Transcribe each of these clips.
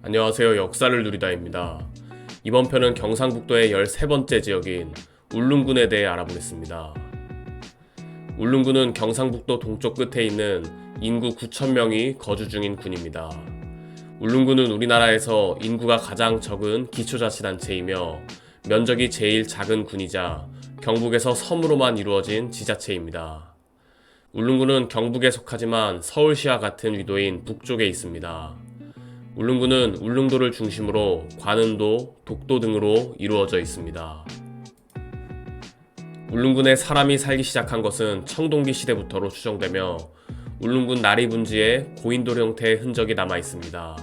안녕하세요. 역사를 누리다입니다. 이번 편은 경상북도의 13번째 지역인 울릉군에 대해 알아보겠습니다. 울릉군은 경상북도 동쪽 끝에 있는 인구 9,000명이 거주 중인 군입니다. 울릉군은 우리나라에서 인구가 가장 적은 기초자치단체이며 면적이 제일 작은 군이자 경북에서 섬으로만 이루어진 지자체입니다. 울릉군은 경북에 속하지만 서울시와 같은 위도인 북쪽에 있습니다. 울릉군은 울릉도를 중심으로 관음도, 독도 등으로 이루어져 있습니다. 울릉군에 사람이 살기 시작한 것은 청동기 시대부터로 추정되며 울릉군 나리분지에 고인돌 형태의 흔적이 남아 있습니다.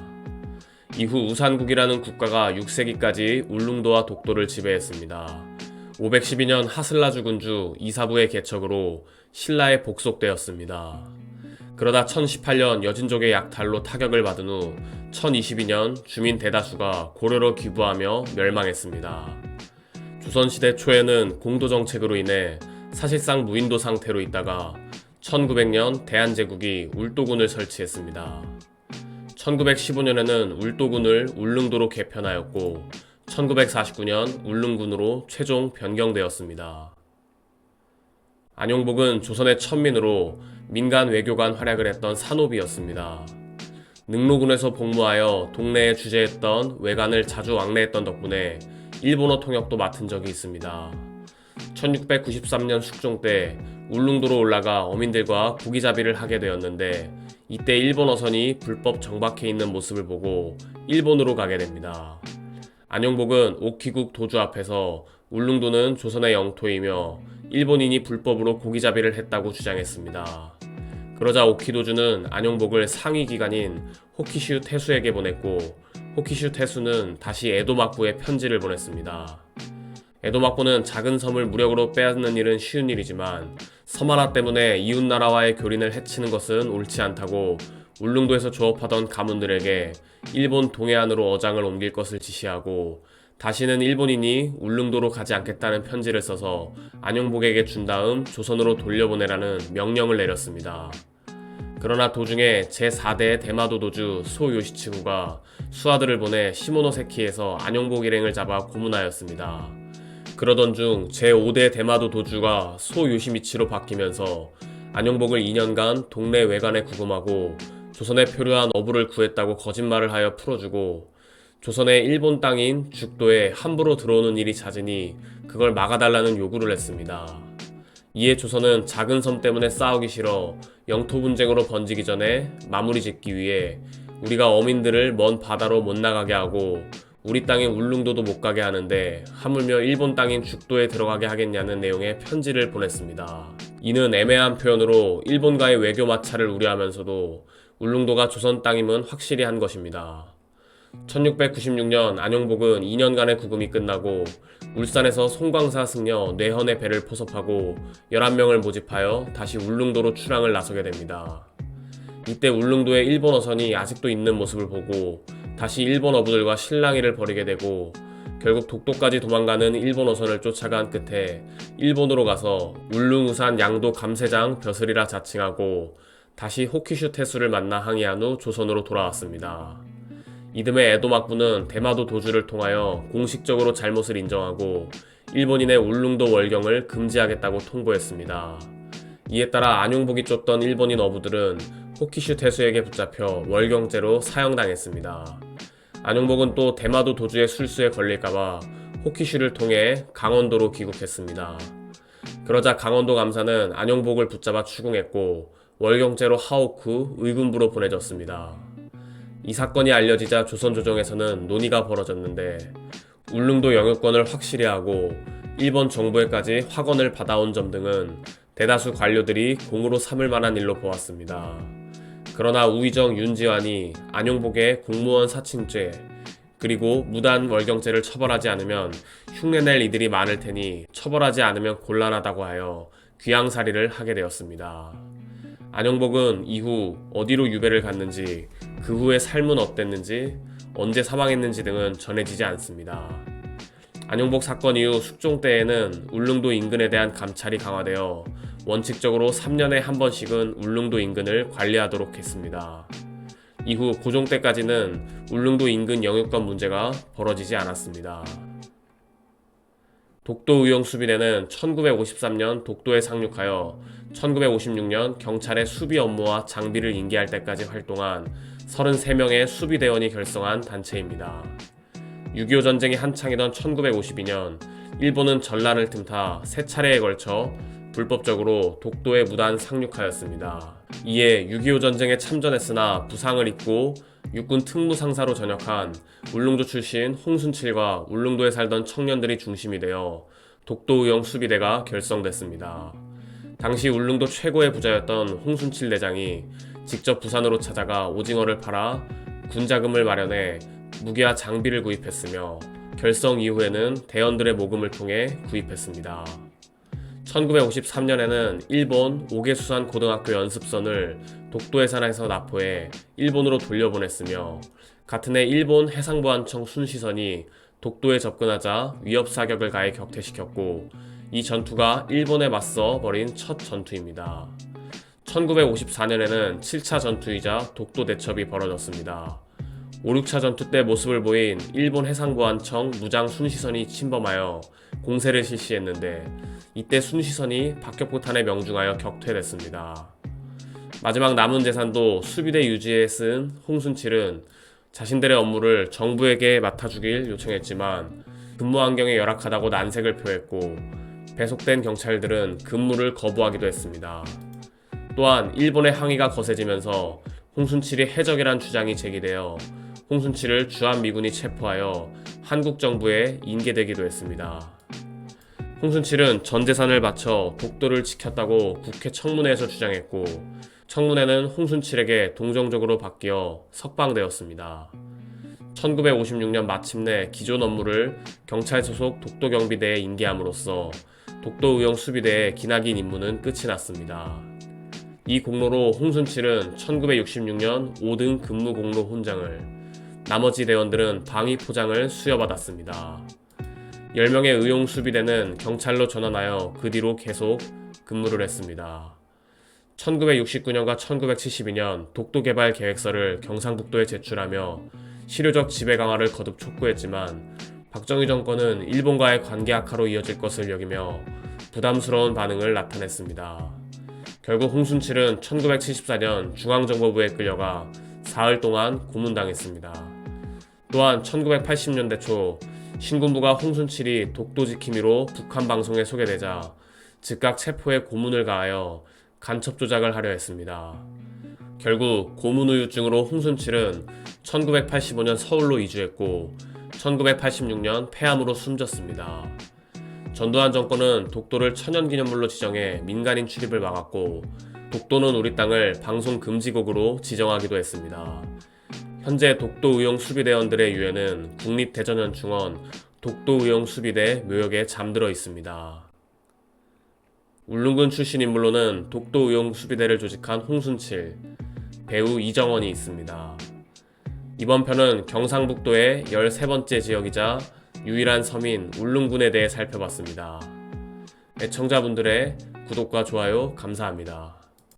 이후 우산국이라는 국가가 6세기까지 울릉도와 독도를 지배했습니다. 512년 하슬라주 군주 이사부의 개척으로 신라에 복속되었습니다. 그러다 1018년 여진족의 약탈로 타격을 받은 후 1022년 주민 대다수가 고려로 귀부하며 멸망했습니다. 조선시대 초에는 공도정책으로 인해 사실상 무인도 상태로 있다가 1900년 대한제국이 울도군을 설치했습니다. 1915년에는 울도군을 울릉도로 개편하였고 1949년 울릉군으로 최종 변경되었습니다. 안용복은 조선의 천민으로 민간 외교관 활약을 했던 산호비였습니다. 능로군에서 복무하여 동네에 주재했던 외관을 자주 왕래했던 덕분에 일본어 통역도 맡은 적이 있습니다. 1693년 숙종 때 울릉도로 올라가 어민들과 고기잡이를 하게 되었는데 이때 일본 어선이 불법 정박해 있는 모습을 보고 일본으로 가게 됩니다. 안용복은 오키국 도주 앞에서 울릉도는 조선의 영토이며 일본인이 불법으로 고기잡이를 했다고 주장했습니다. 그러자 오키도주는 안용복을 상위 기관인 호키슈 태수에게 보냈고 호키슈 태수는 다시 에도 막부에 편지를 보냈습니다. 에도 막부는 작은 섬을 무력으로 빼앗는 일은 쉬운 일이지만 섬 하나 때문에 이웃나라와의 교린을 해치는 것은 옳지 않다고 울릉도에서 조업하던 가문들에게 일본 동해안으로 어장을 옮길 것을 지시하고 다시는 일본인이 울릉도로 가지 않겠다는 편지를 써서 안용복에게 준 다음 조선으로 돌려보내라는 명령을 내렸습니다. 그러나 도중에 제4대 대마도 도주 소요시치구가 수하들을 보내 시모노세키에서 안용복 일행을 잡아 고문하였습니다. 그러던 중 제5대 대마도 도주가 소요시미치로 바뀌면서 안용복을 2년간 동네 외관에 구금하고 조선에 표류한 어부를 구했다고 거짓말을 하여 풀어주고 조선의 일본 땅인 죽도에 함부로 들어오는 일이 잦으니 그걸 막아달라는 요구를 했습니다. 이에 조선은 작은 섬 때문에 싸우기 싫어 영토 분쟁으로 번지기 전에 마무리 짓기 위해 우리가 어민들을 먼 바다로 못 나가게 하고 우리 땅인 울릉도도 못 가게 하는데 하물며 일본 땅인 죽도에 들어가게 하겠냐는 내용의 편지를 보냈습니다. 이는 애매한 표현으로 일본과의 외교 마찰을 우려하면서도 울릉도가 조선 땅임은 확실히 한 것입니다. 1696년 안용복은 2년간의 구금이 끝나고 울산에서 송광사 승려 뇌헌의 배를 포섭하고 11명을 모집하여 다시 울릉도로 출항을 나서게 됩니다. 이때 울릉도에 일본 어선이 아직도 있는 모습을 보고 다시 일본 어부들과 실랑이를 벌이게 되고 결국 독도까지 도망가는 일본 어선을 쫓아간 끝에 일본으로 가서 울릉우산 양도 감세장 벼슬이라 자칭하고 다시 호키슈 태수를 만나 항의한 후 조선으로 돌아왔습니다. 이듬해 에도 막부는 대마도 도주를 통하여 공식적으로 잘못을 인정하고 일본인의 울릉도 월경을 금지하겠다고 통보했습니다. 이에 따라 안용복이 쫓던 일본인 어부들은 호키슈 태수에게 붙잡혀 월경죄로 사형당했습니다. 안용복은 또 대마도 도주의 술수에 걸릴까봐 호키슈를 통해 강원도로 귀국했습니다. 그러자 강원도 감사는 안용복을 붙잡아 추궁했고 월경죄로 하옥 후 의군부로 보내졌습니다. 이 사건이 알려지자 조선조정에서는 논의가 벌어졌는데 울릉도 영유권을 확실히 하고 일본 정부에까지 확언을 받아온 점 등은 대다수 관료들이 공으로 삼을 만한 일로 보았습니다. 그러나 우의정 윤지환이 안용복의 공무원 사칭죄 그리고 무단 월경죄를 처벌하지 않으면 흉내낼 이들이 많을 테니 처벌하지 않으면 곤란하다고 하여 귀양살이를 하게 되었습니다. 안용복은 이후 어디로 유배를 갔는지 그 후의 삶은 어땠는지 언제 사망했는지 등은 전해지지 않습니다. 안용복 사건 이후 숙종 때에는 울릉도 인근에 대한 감찰이 강화되어 원칙적으로 3년에 한 번씩은 울릉도 인근을 관리하도록 했습니다. 이후 고종 때까지는 울릉도 인근 영유권 문제가 벌어지지 않았습니다. 독도의용 수비대는 1953년 독도에 상륙하여 1956년 경찰의 수비 업무와 장비를 인계할 때까지 활동한 33명의 수비대원이 결성한 단체입니다. 6.25 전쟁이 한창이던 1952년 일본은 전란을 틈타 3차례에 걸쳐 불법적으로 독도에 무단 상륙하였습니다. 이에 6.25 전쟁에 참전했으나 부상을 입고 육군 특무상사로 전역한 울릉도 출신 홍순칠과 울릉도에 살던 청년들이 중심이 되어 독도의용 수비대가 결성됐습니다. 당시 울릉도 최고의 부자였던 홍순칠 대장이 직접 부산으로 찾아가 오징어를 팔아 군자금을 마련해 무기와 장비를 구입했으며 결성 이후에는 대원들의 모금을 통해 구입했습니다. 1953년에는 일본 오게수산 고등학교 연습선을 독도 해상에서 납포해 일본으로 돌려보냈으며 같은 해 일본 해상보안청 순시선이 독도에 접근하자 위협 사격을 가해 격퇴시켰고 이 전투가 일본에 맞서 벌인 첫 전투입니다. 1954년에는 7차 전투이자 독도 대첩이 벌어졌습니다. 5, 6차 전투 때 모습을 보인 일본 해상보안청 무장 순시선이 침범하여 공세를 실시했는데 이때 순시선이 박격포탄에 명중하여 격퇴됐습니다. 마지막 남은 재산도 수비대 유지에 쓴 홍순칠은 자신들의 업무를 정부에게 맡아주길 요청했지만 근무 환경이 열악하다고 난색을 표했고 배속된 경찰들은 근무를 거부하기도 했습니다. 또한 일본의 항의가 거세지면서 홍순칠이 해적이란 주장이 제기되어 홍순칠을 주한미군이 체포하여 한국 정부에 인계되기도 했습니다. 홍순칠은 전 재산을 바쳐 독도를 지켰다고 국회 청문회에서 주장했고 청문회는 홍순칠에게 동정적으로 바뀌어 석방되었습니다. 1956년 마침내 기존 업무를 경찰 소속 독도경비대에 인계함으로써 독도의용 수비대의 기나긴 임무는 끝이 났습니다. 이 공로로 홍순칠은 1966년 5등 근무 공로 훈장을, 나머지 대원들은 방위 포장을 수여받았습니다. 10명의 의용 수비대는 경찰로 전환하여 그 뒤로 계속 근무를 했습니다. 1969년과 1972년 독도 개발 계획서를 경상북도에 제출하며 실효적 지배 강화를 거듭 촉구했지만 박정희 정권은 일본과의 관계 악화로 이어질 것을 여기며 부담스러운 반응을 나타냈습니다. 결국 홍순칠은 1974년 중앙정보부에 끌려가 사흘 동안 고문당했습니다. 또한 1980년대 초 신군부가 홍순칠이 독도 지킴이로 북한 방송에 소개되자 즉각 체포해 고문을 가하여 간첩 조작을 하려 했습니다. 결국 고문후유증으로 홍순칠은 1985년 서울로 이주했고 1986년 폐암으로 숨졌습니다. 전두환 정권은 독도를 천연기념물로 지정해 민간인 출입을 막았고 독도는 우리 땅을 방송 금지국으로 지정하기도 했습니다. 현재 독도의용 수비대원들의 유해는 국립대전현충원 독도의용 수비대 묘역에 잠들어 있습니다. 울릉군 출신 인물로는 독도의용 수비대를 조직한 홍순칠, 배우 이정원이 있습니다. 이번 편은 경상북도의 13번째 지역이자 유일한 섬인 울릉군에 대해 살펴봤습니다. 애청자분들의 구독과 좋아요 감사합니다.